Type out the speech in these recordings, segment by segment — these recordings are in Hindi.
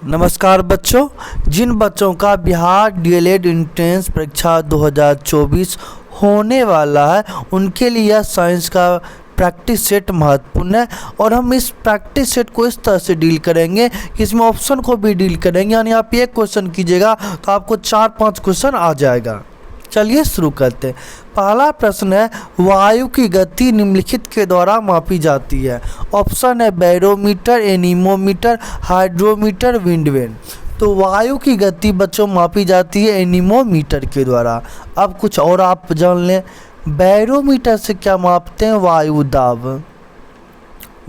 नमस्कार बच्चों। जिन बच्चों का बिहार डीएलएड एंट्रेंस परीक्षा 2024 होने वाला है उनके लिए यह साइंस का प्रैक्टिस सेट महत्वपूर्ण है और हम इस प्रैक्टिस सेट को इस तरह से डील करेंगे कि इसमें ऑप्शन को भी डील करेंगे। यानी आप एक क्वेश्चन कीजिएगा तो आपको 4-5 क्वेश्चन आ जाएगा। चलिए शुरू करते हैं। पहला प्रश्न है, वायु की गति निम्नलिखित के द्वारा मापी जाती है। ऑप्शन है barometer, anemometer, hydrometer, wind vane. तो वायु की गति बच्चों मापी जाती है एनीमोमीटर के द्वारा। अब कुछ और आप जान लें, बैरोमीटर से क्या मापते हैं? वायु दाब।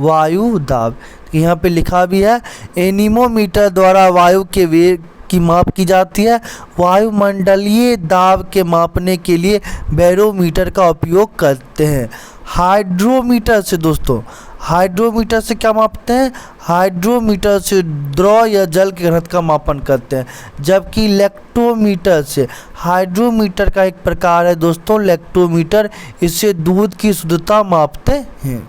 वायु दाब यहाँ पे लिखा भी है। एनीमोमीटर द्वारा वायु के वेग की माप की जाती है। वायुमंडलीय दाब के मापने के लिए बैरोमीटर का उपयोग करते हैं। हाइड्रोमीटर से दोस्तों, हाइड्रोमीटर से क्या मापते हैं? हाइड्रोमीटर से द्रव या जल के घनत्व का मापन करते हैं। जबकि लेक्टोमीटर से, हाइड्रोमीटर का एक प्रकार है दोस्तों लेक्टोमीटर, इससे दूध की शुद्धता मापते हैं।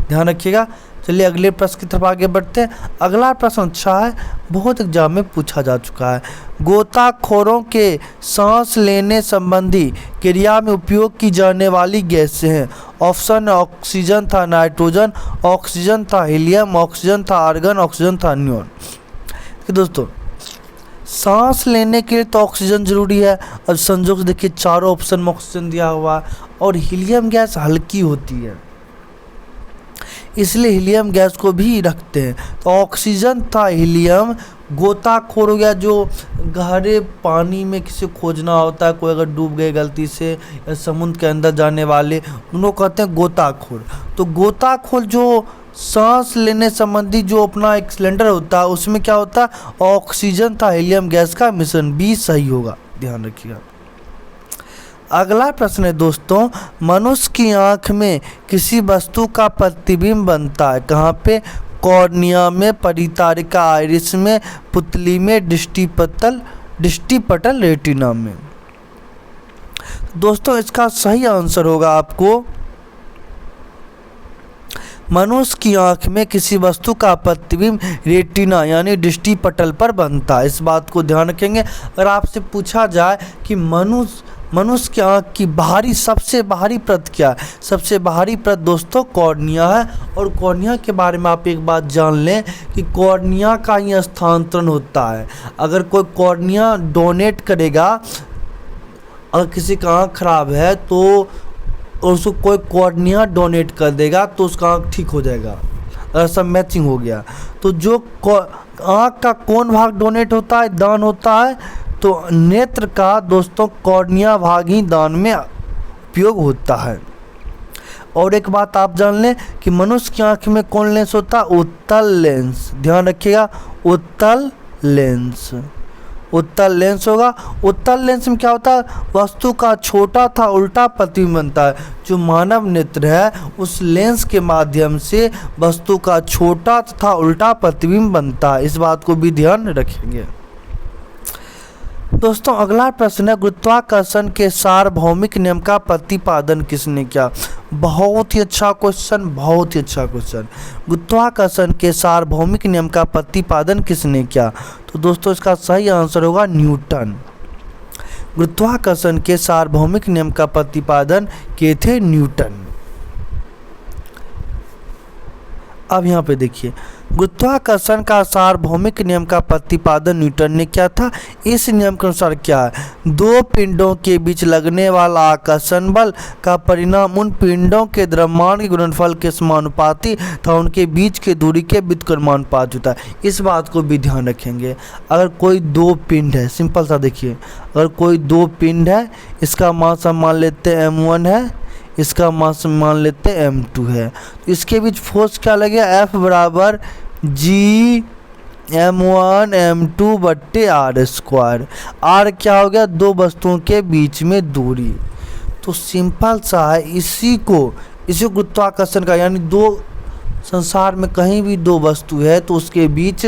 ध्यान रखिएगा। चलिए अगले प्रश्न की तरफ आगे बढ़ते हैं। अगला प्रश्न अच्छा है, बहुत एग्जाम में पूछा जा चुका है। गोताखोरों के सांस लेने संबंधी क्रिया में उपयोग की जाने वाली गैसें हैं। ऑप्शन है ऑक्सीजन था नाइट्रोजन, ऑक्सीजन था हीलियम, ऑक्सीजन था आर्गन, ऑक्सीजन था न्योन। दोस्तों सांस लेने के लिए तो ऑक्सीजन जरूरी है। अब संजोग से देखिए चारों ऑप्शन में ऑक्सीजन दिया हुआ है और हीलियम गैस हल्की होती है इसलिए हीलियम गैस को भी रखते हैं। तो ऑक्सीजन था हीलियम। गोताखोर हो गया जो गहरे पानी में किसी खोजना होता है, कोई अगर डूब गए गलती से या समुद्र के अंदर जाने वाले, उनको कहते हैं गोताखोर। तो गोताखोर जो सांस लेने संबंधी जो अपना एक सिलेंडर होता है उसमें क्या होता है? ऑक्सीजन था हीलियम गैस का मिश्रण। बी सही होगा, ध्यान रखिएगा। अगला प्रश्न है दोस्तों, मनुष्य की आंख में किसी वस्तु का प्रतिबिंब बनता है। कहाँ पे? कॉर्निया में, परितारिका आइरिस में, पुतली में, दृष्टिपटल रेटिना में। दोस्तों इसका सही आंसर होगा आपको मनुष्य की आंख में किसी वस्तु का प्रतिबिंब रेटिना यानी दृष्टिपटल पर बनता है। इस बात को ध्यान रखेंगे। अगर आपसे पूछा जाए कि मनुष्य की आँख की सबसे बाहरी परत क्या है? सबसे बाहरी परत दोस्तों कॉर्निया है। और कॉर्निया के बारे में आप एक बात जान लें कि कॉर्निया का ही स्थानांतरण होता है। अगर कोई कॉर्निया डोनेट करेगा, अगर किसी का आँख खराब है तो उसको कोई कॉर्निया डोनेट कर देगा तो उसका आँख ठीक हो जाएगा, अगर सब मैचिंग हो गया। तो जो आँख का कौन भाग डोनेट होता है, दान होता है, तो नेत्र का दोस्तों कॉर्निया भाग ही दान में उपयोग होता है। और एक बात आप जान लें कि मनुष्य की आंख में कौन लेंस होता है? उत्तल लेंस। ध्यान रखिएगा, उत्तल लेंस। उत्तल लेंस होगा। उत्तल लेंस में क्या होता है? वस्तु का छोटा था उल्टा प्रतिबिंब बनता है। जो मानव नेत्र है उस लेंस के माध्यम से वस्तु का छोटा तथा उल्टा प्रतिबिंब बनता है। इस बात को भी ध्यान रखेंगे। दोस्तों अगला प्रश्न है, गुरुत्वाकर्षण के सार्वभौमिक नियम का प्रतिपादन किसने किया? बहुत ही अच्छा क्वेश्चन, बहुत ही अच्छा क्वेश्चन। गुरुत्वाकर्षण के सार्वभौमिक नियम का प्रतिपादन किसने किया? तो दोस्तों इसका सही आंसर होगा न्यूटन। गुरुत्वाकर्षण के सार्वभौमिक नियम का प्रतिपादन किए थे न्यूटन। अब यहाँ पे देखिए, गुरुत्वाकर्षण का सार्वभौमिक नियम का प्रतिपादन न्यूटन ने किया था। इस नियम के अनुसार क्या है? दो पिंडों के बीच लगने वाला आकर्षण बल का परिणाम उन पिंडों के द्रव्यमान के गुणनफल के समानुपाती तथा उनके बीच की दूरी के व्युत्क्रमानुपाती होता है। इस बात को भी ध्यान रखेंगे। अगर कोई दो पिंड है, सिंपल सा देखिए, अगर कोई दो पिंड है, इसका मास हम मान लेते हैं m1 है, इसका मास मान लेते हैं m2 है, तो इसके बीच फोर्स क्या लगेगा? F बराबर G m1 m2 बट्टे r स्क्वायर। r क्या हो गया? दो वस्तुओं के बीच में दूरी। तो सिंपल सा है, इसी गुरुत्वाकर्षण का, यानी दो संसार में कहीं भी दो वस्तु है तो उसके बीच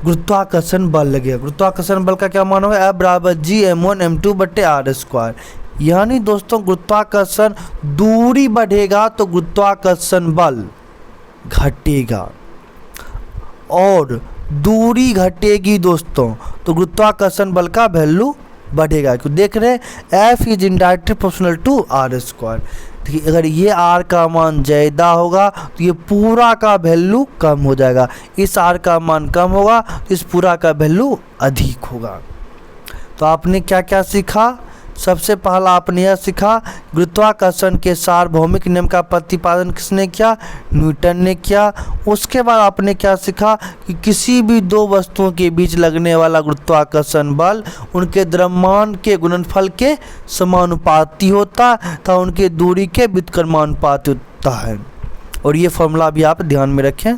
गुरुत्वाकर्षण बल लगेगा। गुरुत्वाकर्षण बल का क्या मान होगा? F बराबर G m1 m2 बट्टे r स्क्वायर। यानी दोस्तों गुरुत्वाकर्षण दूरी बढ़ेगा तो गुरुत्वाकर्षण बल घटेगा। और दूरी घटेगी दोस्तों तो गुरुत्वाकर्षण बल का वैल्यू बढ़ेगा। क्यों देख रहे हैं F is indirectly proportional to R square. ठीक है, अगर ये आर का मान ज़्यादा होगा तो ये पूरा का वैल्यू कम हो जाएगा, इस आर का मान कम होगा तो इस पूरा का वैल्यू अधिक होगा। तो आपने क्या क्या सीखा? सबसे पहला आपने यह सीखा गुरुत्वाकर्षण के सार्वभौमिक नियम का प्रतिपादन किसने किया? न्यूटन ने किया। उसके बाद आपने क्या सीखा कि किसी भी दो वस्तुओं के बीच लगने वाला गुरुत्वाकर्षण बल उनके द्रव्यमान के गुणनफल के समानुपाती होता तथा उनके दूरी के व्युत्क्रमानुपाती होता है। और ये फॉर्मूला भी आप ध्यान में रखें।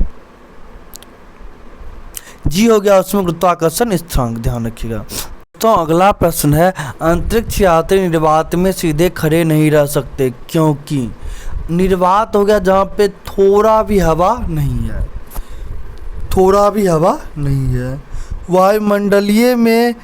जी हो गया उसमें गुरुत्वाकर्षण स्थिरांक, ध्यान रखिएगा। तो अगला प्रश्न है अंतरिक्ष यात्री निर्वात में सीधे खड़े नहीं रह सकते क्योंकि निर्वात हो गया जहाँ पे थोड़ा भी हवा नहीं है, थोड़ा भी हवा नहीं है। वायुमंडलीय में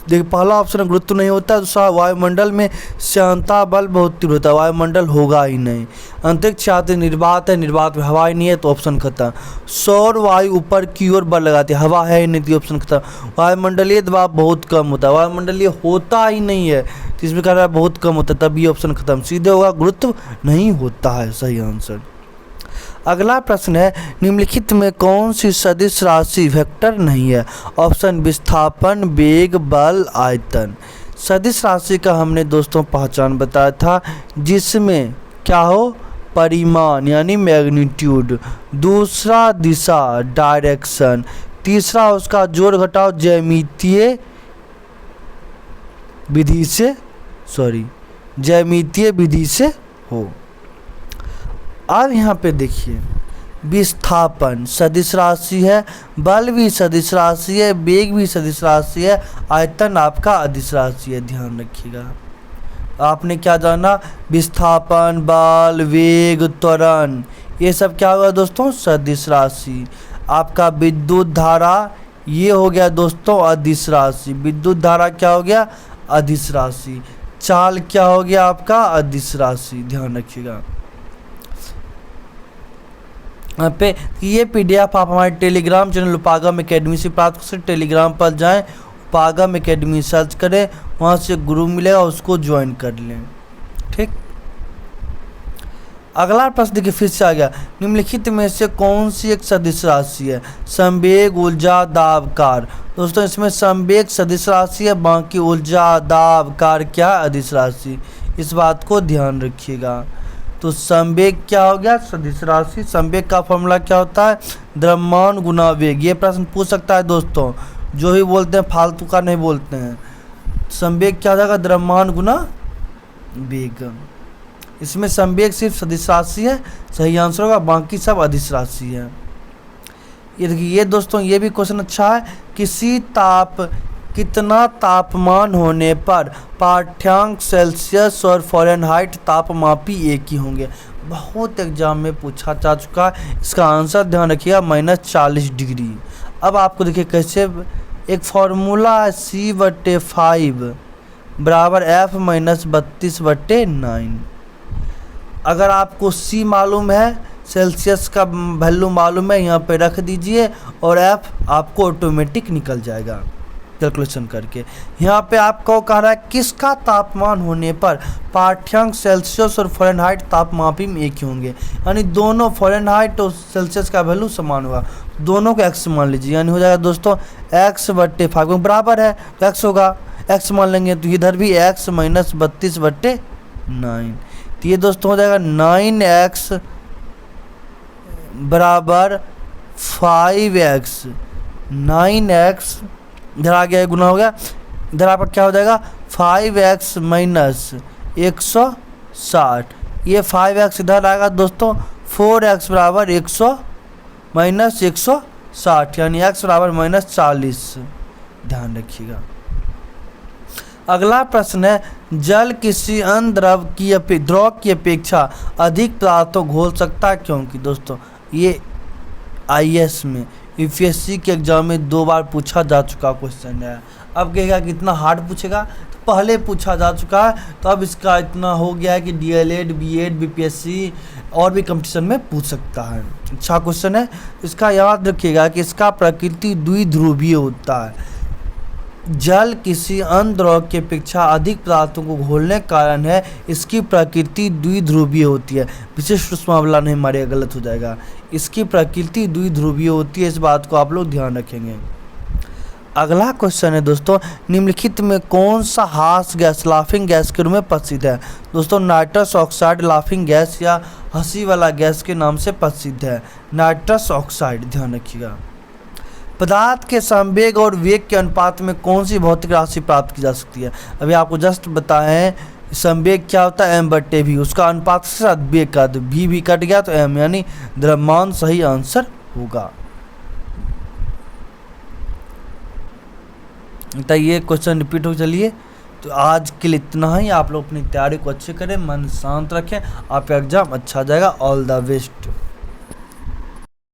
देख पहला ऑप्शन गुरुत्व नहीं होता, दूसरा वायुमंडल में श्यानता बल बहुत तीव्र होता है, वायुमंडल होगा ही नहीं। अंतरिक्ष यात्री निर्वात है, निर्वात में हवा ही नहीं है तो ऑप्शन खत्म। सौर वायु ऊपर की ओर बल लगाती है, हवा है ही नहीं तो ऑप्शन खत्म। वायुमंडलीय दबाव बहुत कम होता है, वायुमंडलीय होता ही नहीं है तो इसमें कह रहा है बहुत कम होता है, तब ये ऑप्शन खत्म। सीधे होगा गुरुत्व नहीं होता है, सही आंसर। अगला प्रश्न है निम्नलिखित में कौन सी सदिश राशि वेक्टर नहीं है? ऑप्शन विस्थापन, वेग, बल, आयतन। सदिश राशि का हमने दोस्तों पहचान बताया था जिसमें क्या हो? परिमाण यानी मैग्नीट्यूड, दूसरा दिशा डायरेक्शन, तीसरा उसका जोड़ घटाव ज्यामितीय विधि से हो। अब यहाँ पे देखिए विस्थापन सदिश राशि है, बल भी सदिश राशि है, वेग भी सदिश राशि है, आयतन आपका अदिश राशि है, ध्यान रखिएगा। आपने क्या जाना? विस्थापन, बल, वेग, त्वरण, ये सब क्या होगा दोस्तों? सदिश राशि। आपका विद्युत धारा ये हो गया दोस्तों अदिश राशि, विद्युत धारा क्या हो गया? अदिश राशि। चाल क्या हो गया आपका? अदिश राशि, ध्यान रखिएगा। यहाँ पे ये PDF आप हमारे टेलीग्राम चैनल उपागम एकेडमी से प्राप्त कर सकते। टेलीग्राम पर जाएं, उपागम एकेडमी सर्च करें, वहाँ से ग्रुप मिलेगा उसको ज्वाइन कर लें। ठीक, अगला प्रश्न देखिए फिर से आ गया निम्नलिखित में से कौन सी एक सदिश राशि है? संवेग, ऊर्जा, दाब, कार। दोस्तों इसमें संवेग सदिश राशि है, बाकी ऊर्जा, दाब, कार क्या? अदिश राशि। इस बात को ध्यान रखिएगा। तो संवेग क्या हो गया? सदिश राशि। संवेग का फॉर्मूला क्या होता है? द्रव्यमान गुना वेग। ये प्रश्न पूछ सकता है दोस्तों, जो ही बोलते हैं फालतू का नहीं बोलते हैं। संवेग क्या हो जाएगा? द्रव्यमान गुना वेग। इसमें संवेग सिर्फ सदिश राशि है, सही आंसर होगा, बाकी सब अदिश राशि है। ये देखिए ये दोस्तों ये भी क्वेश्चन अच्छा है। कितना तापमान होने पर पाठ्यांक सेल्सियस और फ़ारेनहाइट तापमापी एक ही होंगे? बहुत एग्जाम में पूछा जा चुका है, इसका आंसर ध्यान रखिएगा -40 डिग्री। अब आपको देखिए कैसे, एक फार्मूला है C/5 बराबर F - 32/9। अगर आपको C मालूम है, सेल्सियस का वैल्यू मालूम है, यहाँ पे रख दीजिए और F आपको ऑटोमेटिक निकल जाएगा कैलकुलेशन करके। यहाँ पे आपको कह रहा है किसका तापमान होने पर पाठ्यांक सेल्सियस और फ़ारेनहाइट तापमापी में एक ही होंगे, यानी दोनों फ़ारेनहाइट और सेल्सियस का वैल्यू समान होगा। दोनों को x मान लीजिए, यानी हो जाएगा दोस्तों x/5 बराबर है तो x होगा, x मान लेंगे तो इधर भी x - 32/9। तो ये दोस्तों हो जाएगा 9x बराबर 5x। 9x इधर आ गया, गुना हो गया, इधर आपका क्या हो जाएगा? 5x - 160। ये 5x इधर आएगा दोस्तों, 4x बराबर 100 - 160, यानी x बराबर -40, ध्यान रखिएगा। अगला प्रश्न है जल किसी अन्य द्रव की अपेक्षा अधिक पदार्थों घोल सकता है क्योंकि? दोस्तों ये IAS में UPSC के एग्जाम में 2 बार पूछा जा चुका क्वेश्चन है। अब कहेगा कि इतना हार्ड पूछेगा, तो पहले पूछा जा चुका है, तो अब इसका इतना हो गया है कि DLED, BEd, BPSC और भी कंपटीशन में पूछ सकता है। अच्छा क्वेश्चन है, इसका याद रखिएगा कि इसका प्रकृति द्विध्रुवीय होता है। जल किसी अन्य द्रव की अपेक्षा अधिक पदार्थों को घोलने के कारण है इसकी प्रकृति द्विध्रुवीय होती है। विशिष्ट ऊष्मावला नहीं मारिएगा, गलत हो जाएगा। इसकी प्रकृति द्विध्रुवीय होती है, इस बात को आप लोग ध्यान रखेंगे। अगला क्वेश्चन है दोस्तों, निम्नलिखित में कौन सा हास्य गैस लाफिंग गैस के रूप में प्रसिद्ध है? दोस्तों नाइट्रस ऑक्साइड लाफिंग गैस या हंसी वाला गैस के नाम से प्रसिद्ध है। नाइट्रस ऑक्साइड, ध्यान रखिएगा। पदार्थ के संवेग और वेग के अनुपात में कौन सी भौतिक राशि प्राप्त की जा सकती है? अभी आपको जस्ट बताएं संवेग क्या होता है, m/v, उसका अनुपात के साथ वेग का, तो v भी कट गया तो m, यानी द्रव्यमान सही आंसर होगा। तो ये क्वेश्चन रिपीट हो, चलिए तो आज के लिए इतना ही। आप लोग अपनी तैयारी को अच्छे करें, मन शांत रखें, आपका एग्जाम अच्छा जाएगा। All the best.